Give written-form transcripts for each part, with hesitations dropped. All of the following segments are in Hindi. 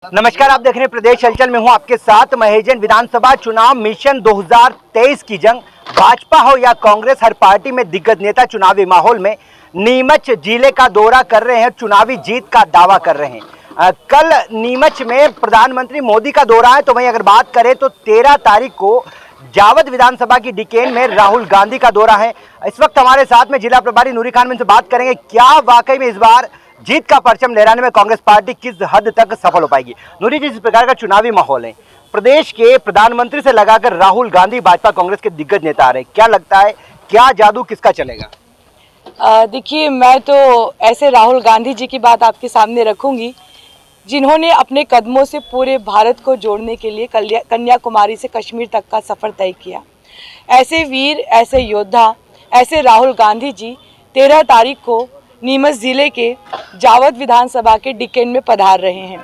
नमस्कार, आप देख रहे हैं प्रदेश हलचल में हूं आपके साथ महेजन। विधानसभा चुनाव मिशन 2023 की जंग, भाजपा हो या कांग्रेस, हर पार्टी में दिग्गज नेता चुनावी माहौल में नीमच जिले का दौरा कर रहे हैं, चुनावी जीत का दावा कर रहे हैं। कल नीमच में प्रधानमंत्री मोदी का दौरा है, तो वहीं अगर बात करें तो 13 तारीख को जावद विधानसभा की डिकेन में राहुल गांधी का दौरा है। इस वक्त हमारे साथ में जिला प्रभारी नूरी खान से बात करेंगे, क्या वाकई में इस बार जीत का परचम लहराने में कांग्रेस पार्टी किस हद तक सफल हो पाएगी। नूरी जी, जिस प्रकार का चुनावी माहौल है, प्रदेश के प्रधानमंत्री से लगाकर राहुल गांधी भाजपा कांग्रेस के दिग्गज नेता आ रहे हैं, क्या लगता है क्या जादू किसका चलेगा? देखिए, मैं तो ऐसे राहुल गांधी जी की बात आपके सामने रखूंगी जिन्होंने अपने कदमों से पूरे भारत को जोड़ने के लिए कन्याकुमारी से कश्मीर तक का सफ़र तय किया। ऐसे वीर, ऐसे योद्धा, ऐसे राहुल गांधी जी 13 तारीख को नीमच ज़िले के जावद विधानसभा के डिकेन में पधार रहे हैं।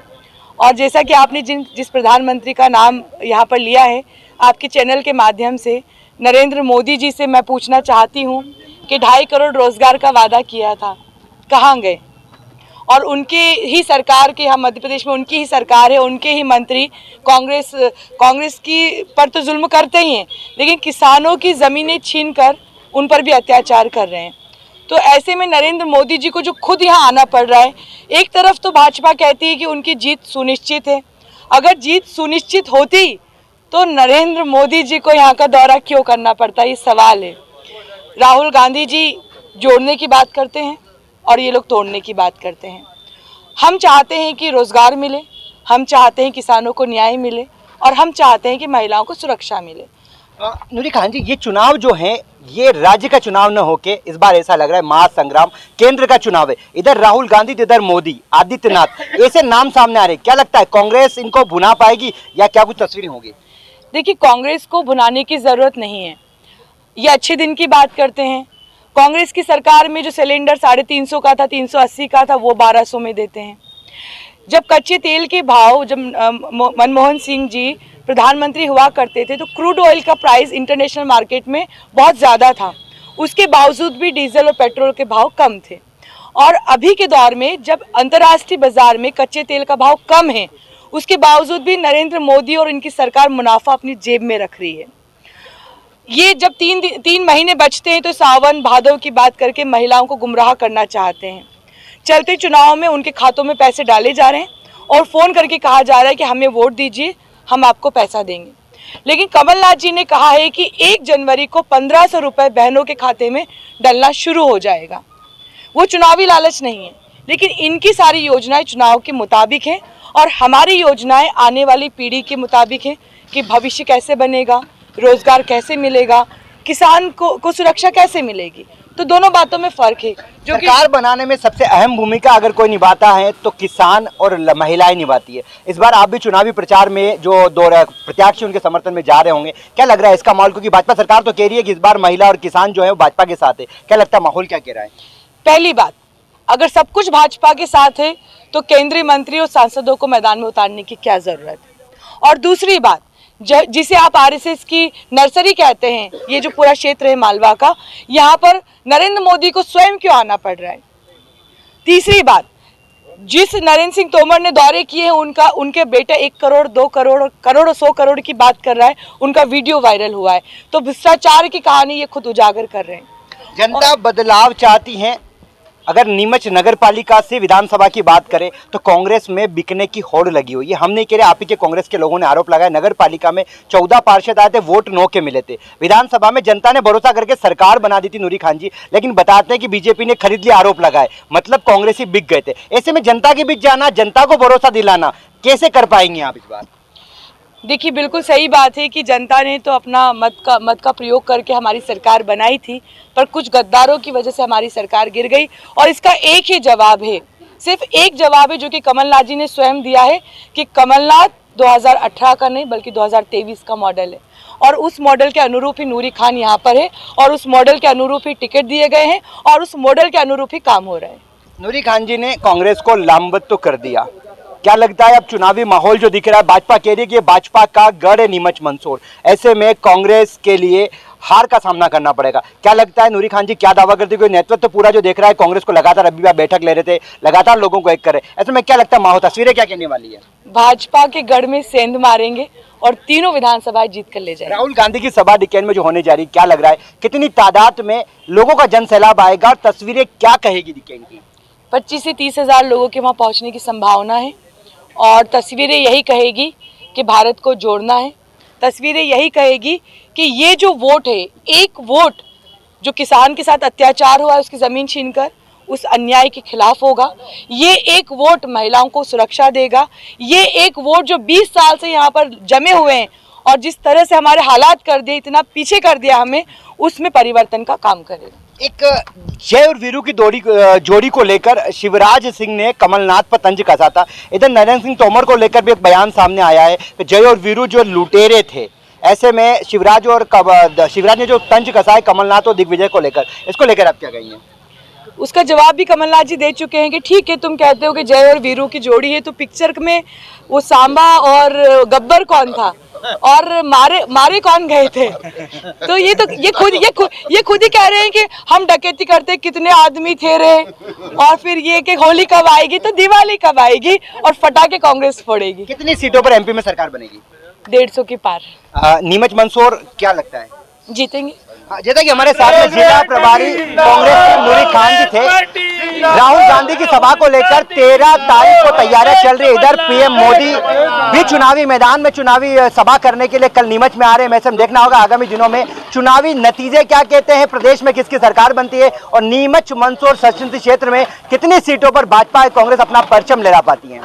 और जैसा कि आपने जिस प्रधानमंत्री का नाम यहाँ पर लिया है, आपके चैनल के माध्यम से नरेंद्र मोदी जी से मैं पूछना चाहती हूँ कि 2.5 करोड़ रोजगार का वादा किया था, कहाँ गए? और उनके ही सरकार के, हम मध्य प्रदेश में उनकी ही सरकार है, उनके ही मंत्री कांग्रेस की पर तो जुल्म करते ही हैं, लेकिन किसानों की ज़मीनें छीन कर उन पर भी अत्याचार कर रहे हैं। तो ऐसे में नरेंद्र मोदी जी को जो खुद यहाँ आना पड़ रहा है, एक तरफ तो भाजपा कहती है कि उनकी जीत सुनिश्चित है, अगर जीत सुनिश्चित होती तो नरेंद्र मोदी जी को यहाँ का दौरा क्यों करना पड़ता, ये सवाल है। राहुल गांधी जी जोड़ने की बात करते हैं और ये लोग तोड़ने की बात करते हैं। हम चाहते हैं कि रोज़गार मिले, हम चाहते हैं किसानों को न्याय मिले, और हम चाहते हैं कि महिलाओं को सुरक्षा मिले। नूरी खान जी, ये चुनाव जो है ये राज्य का चुनाव न होके इस बार ऐसा लग रहा है महासंग्राम केंद्र का चुनाव है। इधर राहुल गांधी, इधर मोदी, आदित्यनाथ, ऐसे नाम सामने आ रहे हैं। क्या लगता है कांग्रेस इनको भुना पाएगी या क्या कुछ तस्वीरें होगी? देखिए, कांग्रेस को भुनाने की ज़रूरत नहीं है। ये अच्छे दिन की बात करते हैं। कांग्रेस की सरकार में जो सिलेंडर 350 का था, 380 का था, वो 1200 में देते हैं। जब कच्चे तेल के भाव, जब मनमोहन सिंह जी प्रधानमंत्री हुआ करते थे, तो क्रूड ऑयल का प्राइस इंटरनेशनल मार्केट में बहुत ज़्यादा था, उसके बावजूद भी डीजल और पेट्रोल के भाव कम थे। और अभी के दौर में जब अंतर्राष्ट्रीय बाजार में कच्चे तेल का भाव कम है, उसके बावजूद भी नरेंद्र मोदी और इनकी सरकार मुनाफा अपनी जेब में रख रही है। ये जब तीन महीने बचते हैं तो सावन भादव की बात करके महिलाओं को गुमराह करना चाहते हैं। चलते चुनाव में उनके खातों में पैसे डाले जा रहे हैं और फ़ोन करके कहा जा रहा है कि हमें वोट दीजिए, हम आपको पैसा देंगे। लेकिन कमलनाथ जी ने कहा है कि 1 जनवरी को 1500 रुपये बहनों के खाते में डलना शुरू हो जाएगा। वो चुनावी लालच नहीं है, लेकिन इनकी सारी योजनाएं चुनाव के मुताबिक हैं और हमारी योजनाएं आने वाली पीढ़ी के मुताबिक हैं कि भविष्य कैसे बनेगा, रोज़गार कैसे मिलेगा, किसान को सुरक्षा कैसे मिलेगी। तो दोनों बातों में फ़र्क है। जो सरकार बनाने में सबसे अहम भूमिका अगर कोई निभाता है तो किसान और महिलाएं निभाती है। इस बार आप भी चुनावी प्रचार में जो प्रत्याशी उनके समर्थन में जा रहे होंगे, क्या लग रहा है इसका माहौल? क्योंकि भाजपा सरकार तो कह रही है कि इस बार महिला और किसान जो है वो भाजपा के साथ है, क्या लगता है माहौल क्या कह रहा है? पहली बात, अगर सब कुछ भाजपा के साथ है तो केंद्रीय मंत्री और सांसदों को मैदान में उतारने की क्या ज़रूरत है? और दूसरी बात, जिसे आप आरएसएस की नर्सरी कहते हैं, ये जो पूरा क्षेत्र है मालवा का, यहाँ पर नरेंद्र मोदी को स्वयं क्यों आना पड़ रहा है? तीसरी बात, जिस नरेंद्र सिंह तोमर ने दौरे किए हैं, उनके बेटे 1 करोड़ 2 करोड़ और 100 करोड़ की बात कर रहा है, उनका वीडियो वायरल हुआ है। तो भ्रष्टाचार की कहानी ये खुद उजागर कर रहे हैं। जनता बदलाव चाहती है। अगर नीमच नगर पालिका से विधानसभा की बात करें तो कांग्रेस में बिकने की होड़ लगी हुई है। हम नहीं कह रहे, आप ही के कांग्रेस के लोगों ने आरोप लगाया, नगर पालिका में 14 पार्षद आए थे, वोट नो के मिले थे। विधानसभा में जनता ने भरोसा करके सरकार बना दी थी नूरी खान जी, लेकिन बताते हैं कि बीजेपी ने खरीद लिया, आरोप लगाए, मतलब कांग्रेस ही बिक गए थे। ऐसे में जनता के बीच जाना, जनता को भरोसा दिलाना कैसे कर पाएंगे आप इस बार? देखिए, बिल्कुल सही बात है कि जनता ने तो अपना मत का प्रयोग करके हमारी सरकार बनाई थी, पर कुछ गद्दारों की वजह से हमारी सरकार गिर गई। और इसका एक ही जवाब है, सिर्फ एक जवाब है, जो कि कमलनाथ जी ने स्वयं दिया है कि कमलनाथ 2018 का नहीं बल्कि 2023 का मॉडल है, और उस मॉडल के अनुरूप ही नूरी खान यहाँ पर है, और उस मॉडल के अनुरूप ही टिकट दिए गए हैं, और उस मॉडल के अनुरूप ही काम हो रहा है। नूरी खान जी ने कांग्रेस को लामबंद तो कर दिया, क्या लगता है अब चुनावी माहौल जो दिख रहा है, भाजपा कह रही है कि ये भाजपा का गढ़ है नीमच मंदसौर, ऐसे में कांग्रेस के लिए हार का सामना करना पड़ेगा। क्या लगता है नूरी खान जी, क्या दावा करते हुए नेतृत्व तो पूरा जो देख रहा है कांग्रेस को लगातार अभी भी आप बैठक ले रहे थे, लगातार लोगों को एक करे, ऐसे में क्या लगता है माहौल, तस्वीरें क्या कहने वाली है? भाजपा के गढ़ में सेंध मारेंगे और तीनों विधानसभाएं जीत कर ले जाएंगे। राहुल गांधी की सभा डिकेन में जो होने जा रही, क्या लग रहा है कितनी तादाद में लोगों का जन सैलाब आएगा और तस्वीरें क्या कहेगी डिकेन की? 25 से 30 हजार लोगों के वहाँ पहुँचने की संभावना है और तस्वीरें यही कहेगी कि भारत को जोड़ना है। तस्वीरें यही कहेगी कि ये जो वोट है, एक वोट जो किसान के साथ अत्याचार हुआ है उसकी ज़मीन छीनकर, उस अन्याय के खिलाफ होगा। ये एक वोट महिलाओं को सुरक्षा देगा। ये एक वोट जो 20 साल से यहाँ पर जमे हुए हैं और जिस तरह से हमारे हालात कर दिए, इतना पीछे कर दिया हमें, उसमें परिवर्तन का काम करेगा। एक जय और वीरू की जोड़ी को लेकर शिवराज सिंह ने कमलनाथ पर तंज कसा था। इधर नरेंद्र सिंह तोमर को लेकर भी एक बयान सामने आया है कि जय और वीरू जो लुटेरे थे, ऐसे में शिवराज ने जो तंज कसा है कमलनाथ और दिग्विजय को लेकर, इसको लेकर आप क्या कहेंगे? उसका जवाब भी कमलनाथ जी दे चुके हैं कि ठीक है, तुम कहते हो कि जय और वीरू की जोड़ी है, तो पिक्चर में वो सांबा और गब्बर कौन था और मारे कौन गए थे? तो ये खुद ही कह रहे हैं कि हम डकैती करते, कितने आदमी थे रे, और फिर ये कि होली कब आएगी, तो दिवाली कब आएगी और फटाके कांग्रेस फोड़ेगी। कितनी सीटों पर एमपी में सरकार बनेगी? 150 के पार। नीमच मंदसौर क्या लगता है जीतेंगे? जैसा कि हमारे साथ में जिला प्रभारी कांग्रेस के नूरी खान जी थे। राहुल गांधी की सभा को लेकर 13 तारीख को तैयारियां चल रही है। इधर पीएम मोदी भी चुनावी मैदान में चुनावी सभा करने के लिए कल नीमच में आ रहे हैं। वैसे देखना होगा आगामी दिनों में चुनावी नतीजे क्या कहते हैं, प्रदेश में किसकी सरकार बनती है और नीमच मंदसौर संसदीय क्षेत्र में कितनी सीटों पर भाजपा कांग्रेस अपना परचम लहरा पाती है।